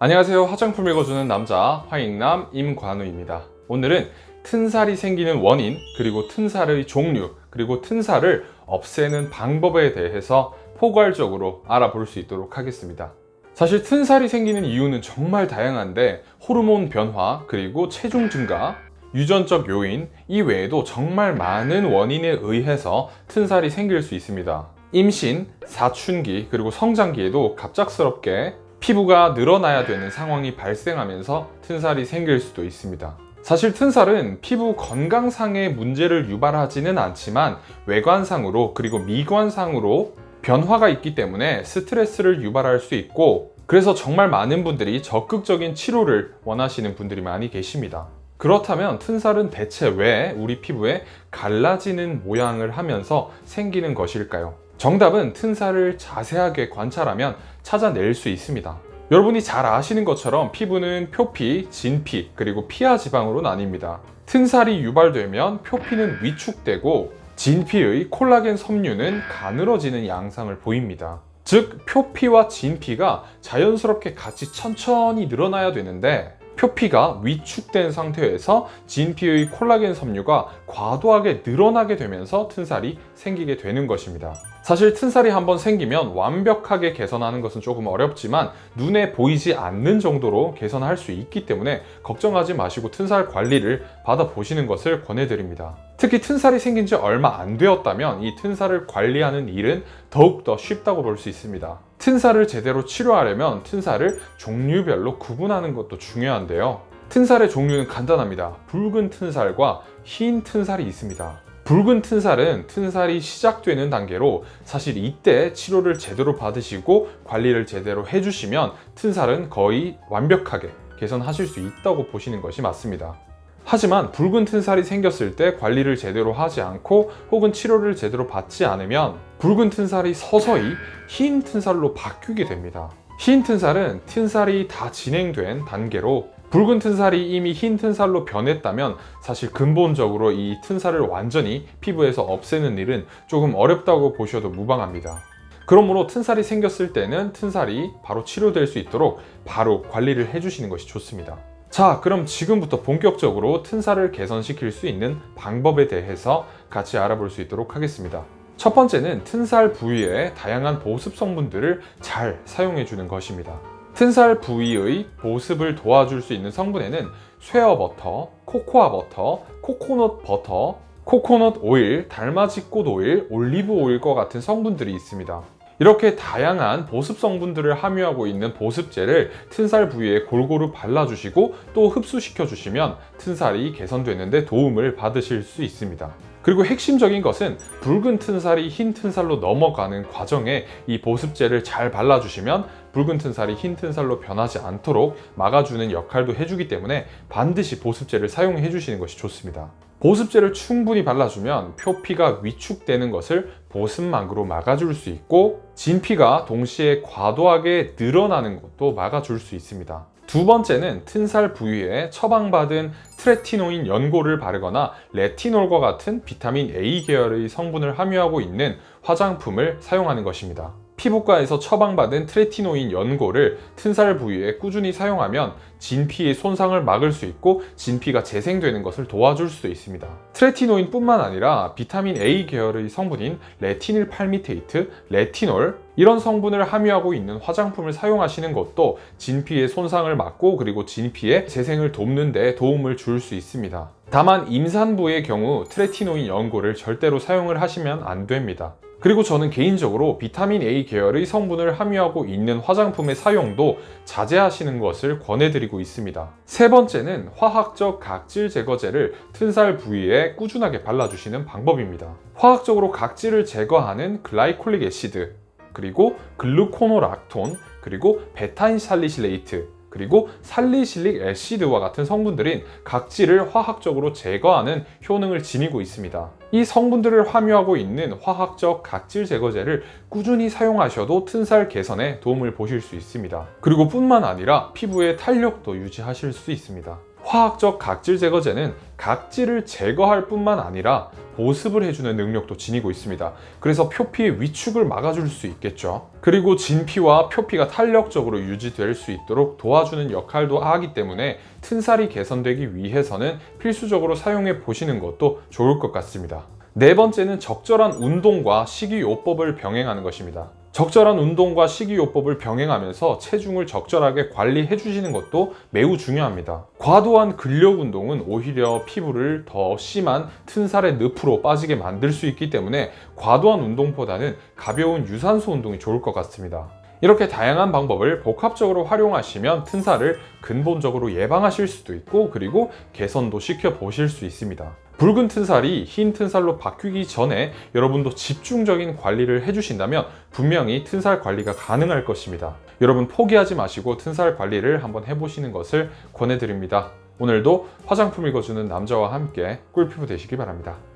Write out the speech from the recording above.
안녕하세요. 화장품 읽어주는 남자 화익남 임관우입니다. 오늘은 튼살이 생기는 원인, 그리고 튼살의 종류, 그리고 튼살을 없애는 방법에 대해서 포괄적으로 알아볼 수 있도록 하겠습니다. 사실 튼살이 생기는 이유는 정말 다양한데 호르몬 변화, 그리고 체중 증가, 유전적 요인, 이 외에도 정말 많은 원인에 의해서 튼살이 생길 수 있습니다. 임신, 사춘기, 그리고 성장기에도 갑작스럽게 피부가 늘어나야 되는 상황이 발생하면서 튼살이 생길 수도 있습니다. 사실 튼살은 피부 건강상의 문제를 유발하지는 않지만 외관상으로 그리고 미관상으로 변화가 있기 때문에 스트레스를 유발할 수 있고, 그래서 정말 많은 분들이 적극적인 치료를 원하시는 분들이 많이 계십니다. 그렇다면 튼살은 대체 왜 우리 피부에 갈라지는 모양을 하면서 생기는 것일까요? 정답은 튼살을 자세하게 관찰하면 찾아낼 수 있습니다. 여러분이 잘 아시는 것처럼 피부는 표피, 진피, 그리고 피하 지방으로 나뉩니다. 튼살이 유발되면 표피는 위축되고 진피의 콜라겐 섬유는 가늘어지는 양상을 보입니다. 즉, 표피와 진피가 자연스럽게 같이 천천히 늘어나야 되는데 표피가 위축된 상태에서 진피의 콜라겐 섬유가 과도하게 늘어나게 되면서 튼살이 생기게 되는 것입니다. 사실 튼살이 한번 생기면 완벽하게 개선하는 것은 조금 어렵지만 눈에 보이지 않는 정도로 개선할 수 있기 때문에 걱정하지 마시고 튼살 관리를 받아보시는 것을 권해드립니다. 특히 튼살이 생긴 지 얼마 안 되었다면 이 튼살을 관리하는 일은 더욱더 쉽다고 볼 수 있습니다. 튼살을 제대로 치료하려면 튼살을 종류별로 구분하는 것도 중요한데요. 튼살의 종류는 간단합니다. 붉은 튼살과 흰 튼살이 있습니다. 붉은 튼살은 튼살이 시작되는 단계로 사실 이때 치료를 제대로 받으시고 관리를 제대로 해주시면 튼살은 거의 완벽하게 개선하실 수 있다고 보시는 것이 맞습니다. 하지만 붉은 튼살이 생겼을 때 관리를 제대로 하지 않고 혹은 치료를 제대로 받지 않으면 붉은 튼살이 서서히 흰 튼살로 바뀌게 됩니다. 흰 튼살은 튼살이 다 진행된 단계로 붉은 튼살이 이미 흰 튼살로 변했다면 사실 근본적으로 이 튼살을 완전히 피부에서 없애는 일은 조금 어렵다고 보셔도 무방합니다. 그러므로 튼살이 생겼을 때는 튼살이 바로 치료될 수 있도록 바로 관리를 해주시는 것이 좋습니다. 자, 그럼 지금부터 본격적으로 튼살을 개선시킬 수 있는 방법에 대해서 같이 알아볼 수 있도록 하겠습니다. 첫 번째는 튼살 부위의 다양한 보습 성분들을 잘 사용해 주는 것입니다. 튼살 부위의 보습을 도와줄 수 있는 성분에는 쇠어 버터, 코코아 버터, 코코넛 버터, 코코넛 오일, 달맞이꽃 오일, 올리브 오일과 같은 성분들이 있습니다. 이렇게 다양한 보습 성분들을 함유하고 있는 보습제를 튼살 부위에 골고루 발라주시고 또 흡수시켜 주시면 튼살이 개선되는 데 도움을 받으실 수 있습니다. 그리고 핵심적인 것은 붉은 튼살이 흰 튼살로 넘어가는 과정에 이 보습제를 잘 발라주시면 붉은 튼살이 흰 튼살로 변하지 않도록 막아주는 역할도 해주기 때문에 반드시 보습제를 사용해 주시는 것이 좋습니다. 보습제를 충분히 발라주면 표피가 위축되는 것을 보습막으로 막아줄 수 있고 진피가 동시에 과도하게 늘어나는 것도 막아줄 수 있습니다. 두 번째는 튼살 부위에 처방받은 트레티노인 연고를 바르거나 레티놀과 같은 비타민 A 계열의 성분을 함유하고 있는 화장품을 사용하는 것입니다. 피부과에서 처방받은 트레티노인 연고를 튼살 부위에 꾸준히 사용하면 진피의 손상을 막을 수 있고 진피가 재생되는 것을 도와줄 수도 있습니다. 트레티노인 뿐만 아니라 비타민 A 계열의 성분인 레티닐 팔미테이트, 레티놀, 이런 성분을 함유하고 있는 화장품을 사용하시는 것도 진피의 손상을 막고 그리고 진피의 재생을 돕는 데 도움을 줄 수 있습니다. 다만 임산부의 경우 트레티노인 연고를 절대로 사용을 하시면 안 됩니다. 그리고 저는 개인적으로 비타민 A 계열의 성분을 함유하고 있는 화장품의 사용도 자제하시는 것을 권해드리고 있습니다. 세 번째는 화학적 각질 제거제를 튼살 부위에 꾸준하게 발라주시는 방법입니다. 화학적으로 각질을 제거하는 글라이콜릭 애시드, 그리고 글루코노락톤, 그리고 베타인살리실레이트, 그리고 살리실릭 애시드와 같은 성분들인 각질을 화학적으로 제거하는 효능을 지니고 있습니다. 이 성분들을 함유하고 있는 화학적 각질 제거제를 꾸준히 사용하셔도 튼살 개선에 도움을 보실 수 있습니다. 그리고 뿐만 아니라 피부의 탄력도 유지하실 수 있습니다. 화학적 각질 제거제는 각질을 제거할 뿐만 아니라 보습을 해주는 능력도 지니고 있습니다. 그래서 표피의 위축을 막아줄 수 있겠죠. 그리고 진피와 표피가 탄력적으로 유지될 수 있도록 도와주는 역할도 하기 때문에 튼살이 개선되기 위해서는 필수적으로 사용해 보시는 것도 좋을 것 같습니다. 네 번째는 적절한 운동과 식이요법을 병행하는 것입니다. 적절한 운동과 식이요법을 병행하면서 체중을 적절하게 관리해 주시는 것도 매우 중요합니다. 과도한 근력 운동은 오히려 피부를 더 심한 튼살의 늪으로 빠지게 만들 수 있기 때문에 과도한 운동보다는 가벼운 유산소 운동이 좋을 것 같습니다. 이렇게 다양한 방법을 복합적으로 활용하시면 튼살을 근본적으로 예방하실 수도 있고, 그리고 개선도 시켜 보실 수 있습니다. 붉은 튼살이 흰 튼살로 바뀌기 전에 여러분도 집중적인 관리를 해주신다면 분명히 튼살 관리가 가능할 것입니다. 여러분 포기하지 마시고 튼살 관리를 한번 해보시는 것을 권해드립니다. 오늘도 화장품 읽어주는 남자와 함께 꿀피부 되시기 바랍니다.